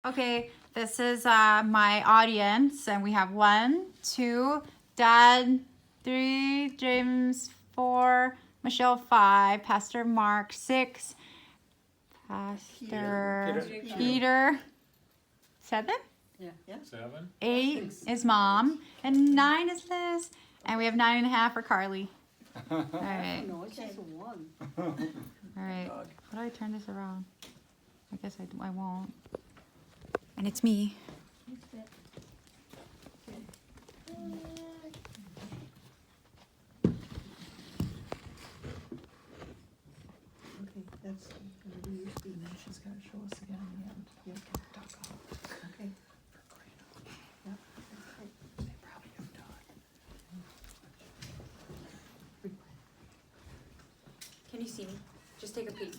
Okay, this is my audience, and we have 1, 2, Dad, 3, James 4, Michelle 5, Pastor Mark 6, Pastor Peter 7, Yeah. 7. 8 is Mom, and 9 is Liz, and we have 9.5 for Carly. All right. No, it's just a 1. All right. How do I turn this around? I guess I won't. And it's me. Okay, that's gonna be your speed. And then she's gonna show us again in the end. Yep. Duck off. Okay. For Grano. Yep. Okay. They probably have done. Can you see me? Just take a peek.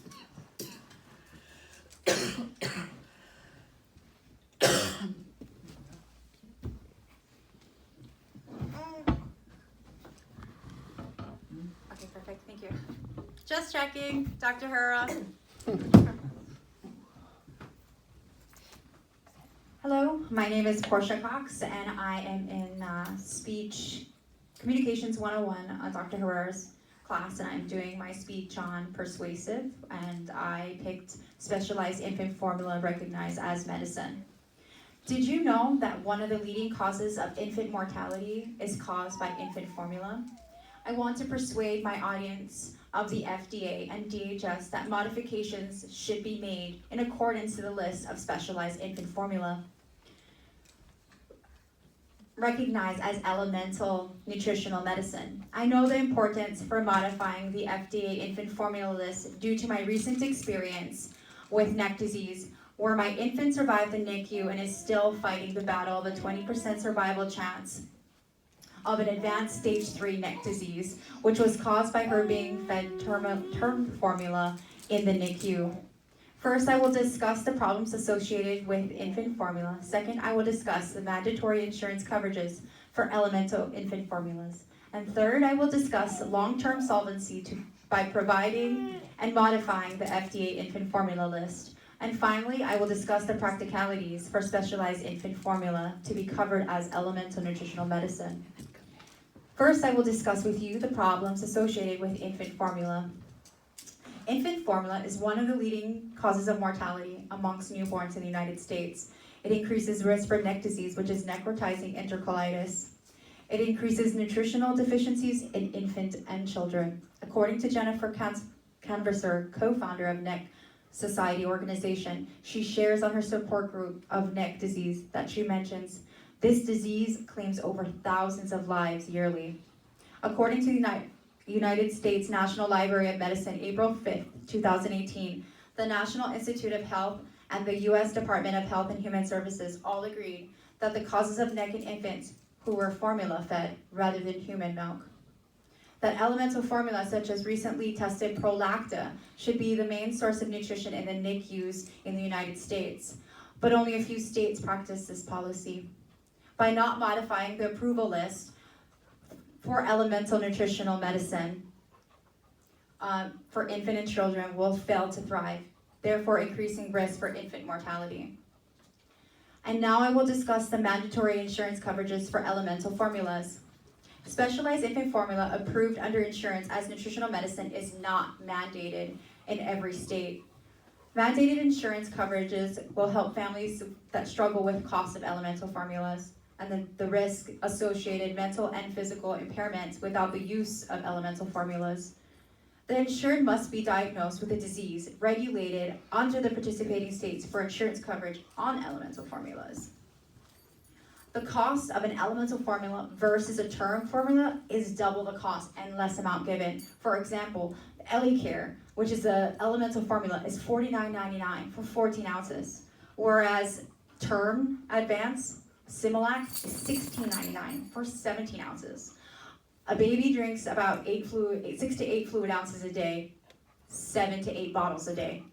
Okay, perfect. Thank you. Just checking, Dr. Hura. Hello, my name is Abreu-Cox, and I am in Speech Communications 101 on Dr. Hura's class, and I'm doing my speech on Persuasive, and I picked Specialized Infant Formula recognized as medicine. Did you know that one of the leading causes of infant mortality is caused by infant formula? I want to persuade my audience of the FDA and DHS that modifications should be made in accordance to the list of specialized infant formula recognized as elemental nutritional medicine. I know the importance for modifying the FDA infant formula list due to my recent experience with neck disease, where my infant survived the NICU and is still fighting the battle of a 20% survival chance of an advanced stage 3 neck disease, which was caused by her being fed term formula in the NICU. First, I will discuss the problems associated with infant formula. Second, I will discuss the mandatory insurance coverages for elemental infant formulas. And third, I will discuss long-term solvency by providing and modifying the FDA infant formula list. And finally, I will discuss the practicalities for specialized infant formula to be covered as elemental nutritional medicine. First, I will discuss with you the problems associated with infant formula. Infant formula is one of the leading causes of mortality amongst newborns in the United States. It increases risk for neck disease, which is necrotizing enterocolitis. It increases nutritional deficiencies in infant and children. According to Jennifer Canvasser, co-founder of Neck Society organization, she shares on her support group of neck disease that she mentions, this disease claims over thousands of lives yearly. According to the United States National Library of Medicine, April 5th, 2018, the National Institute of Health and the U.S. Department of Health and Human Services all agreed that the causes of neck in infants who were formula fed rather than human milk. That elemental formula, such as recently tested Prolacta, should be the main source of nutrition in the NICUs in the United States, but only a few states practice this policy. By not modifying the approval list for elemental nutritional medicine for infant and children will fail to thrive, therefore increasing risk for infant mortality. And now I will discuss the mandatory insurance coverages for elemental formulas. Specialized infant formula approved under insurance as nutritional medicine is not mandated in every state. Mandated insurance coverages will help families that struggle with cost of elemental formulas and the risk associated mental and physical impairments without the use of elemental formulas. The insured must be diagnosed with a disease regulated under the participating states for insurance coverage on elemental formulas. The cost of an elemental formula versus a term formula is double the cost and less amount given. For example, EleCare, which is the elemental formula, is $49.99 for 14 ounces, whereas term advance Similac is $16.99 for 17 ounces. A baby drinks about 6 to 8 fluid ounces a day, 7 to 8 bottles a day.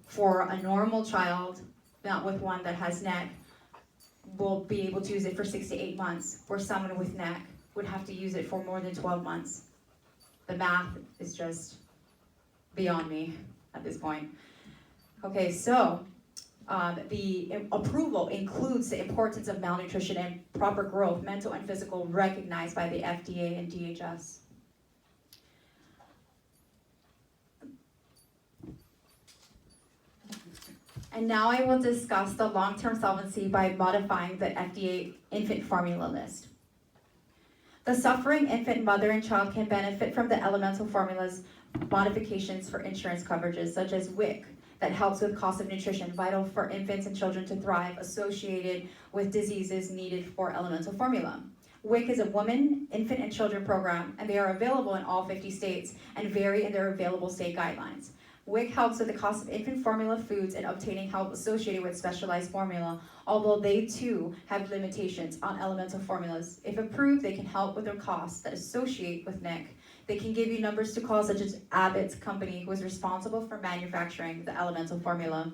For a normal child, not with one that has neck, will be able to use it for 6 to 8 months, where someone with neck would have to use it for more than 12 months. The math is just beyond me at this point. Okay, so The approval includes the importance of malnutrition and proper growth, mental and physical, recognized by the FDA and DHS. And now I will discuss the long-term solvency by modifying the FDA infant formula list. The suffering infant, mother, and child can benefit from the elemental formula's modifications for insurance coverages, such as WIC, that helps with cost of nutrition, vital for infants and children to thrive, associated with diseases needed for elemental formula. WIC is a woman, infant, and children program, and they are available in all 50 states and vary in their available state guidelines. WIC helps with the cost of infant formula foods and obtaining help associated with specialized formula, although they too have limitations on elemental formulas. If approved, they can help with the costs that associate with NIC. They can give you numbers to call, such as Abbott's company, who is responsible for manufacturing the elemental formula.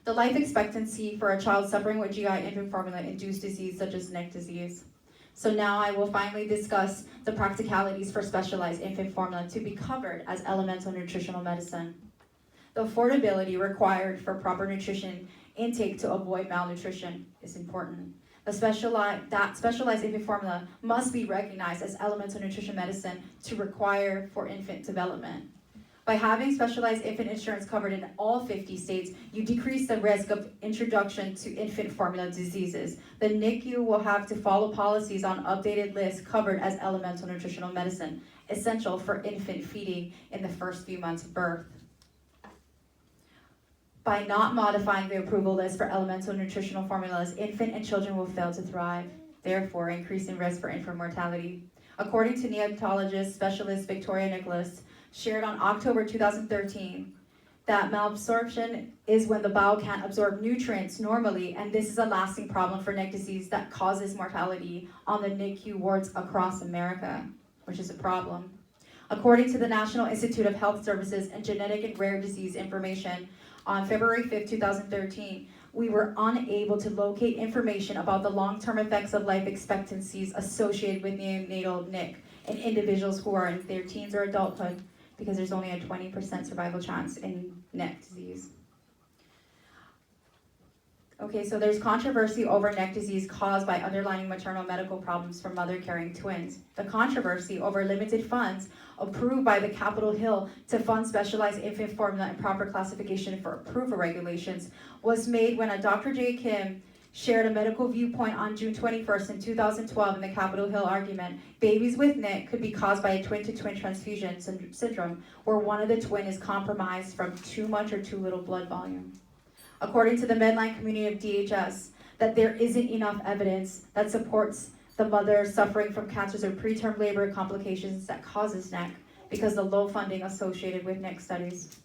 The life expectancy for a child suffering with GI infant formula-induced disease, such as NIC disease. So now I will finally discuss the practicalities for specialized infant formula to be covered as elemental nutritional medicine. The affordability required for proper nutrition intake to avoid malnutrition is important. Specialized infant formula must be recognized as elemental nutrition medicine to require for infant development. By having specialized infant insurance covered in all 50 states, you decrease the risk of introduction to infant formula diseases. The NICU will have to follow policies on updated lists covered as elemental nutritional medicine, essential for infant feeding in the first few months of birth. By not modifying the approval list for elemental nutritional formulas, infant and children will fail to thrive, therefore increasing risk for infant mortality. According to neonatologist specialist Victoria Nicholas, shared on October 2013, that malabsorption is when the bowel can't absorb nutrients normally, and this is a lasting problem for NIC disease that causes mortality on the NICU wards across America, which is a problem. According to the National Institute of Health Services and Genetic and Rare Disease Information, on February 5, 2013, we were unable to locate information about the long-term effects of life expectancies associated with neonatal NIC in individuals who are in their teens or adulthood, because there's only a 20% survival chance in NIC disease. Okay, so there's controversy over NIC disease caused by underlying maternal medical problems for mother carrying twins. The controversy over limited funds approved by the Capitol Hill to fund specialized infant formula and proper classification for approval regulations was made when a Dr. J. Kim shared a medical viewpoint on June 21st in 2012 in the Capitol Hill argument. Babies with NIC could be caused by a twin-to-twin transfusion syndrome, where one of the twin is compromised from too much or too little blood volume. According to the Medline community of DHS, that there isn't enough evidence that supports the mother suffering from cancers or preterm labor complications that causes NIC because the low funding associated with NIC studies.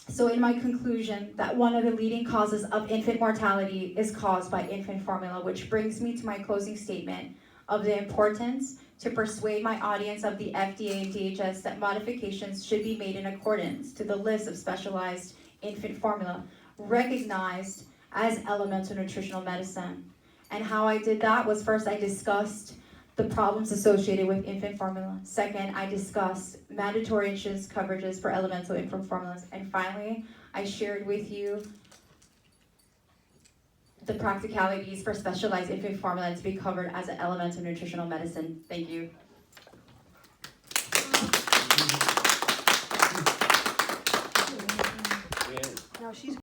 So in my conclusion, that one of the leading causes of infant mortality is caused by infant formula, which brings me to my closing statement of the importance to persuade my audience of the FDA and DHS that modifications should be made in accordance to the list of specialized infant formula recognized as elemental nutritional medicine. And how I did that was, first I discussed the problems associated with infant formula. Second, I discussed mandatory insurance coverages for elemental infant formulas. And finally, I shared with you the practicalities for specialized infant formula to be covered as an elemental nutritional medicine. Thank you. Now she's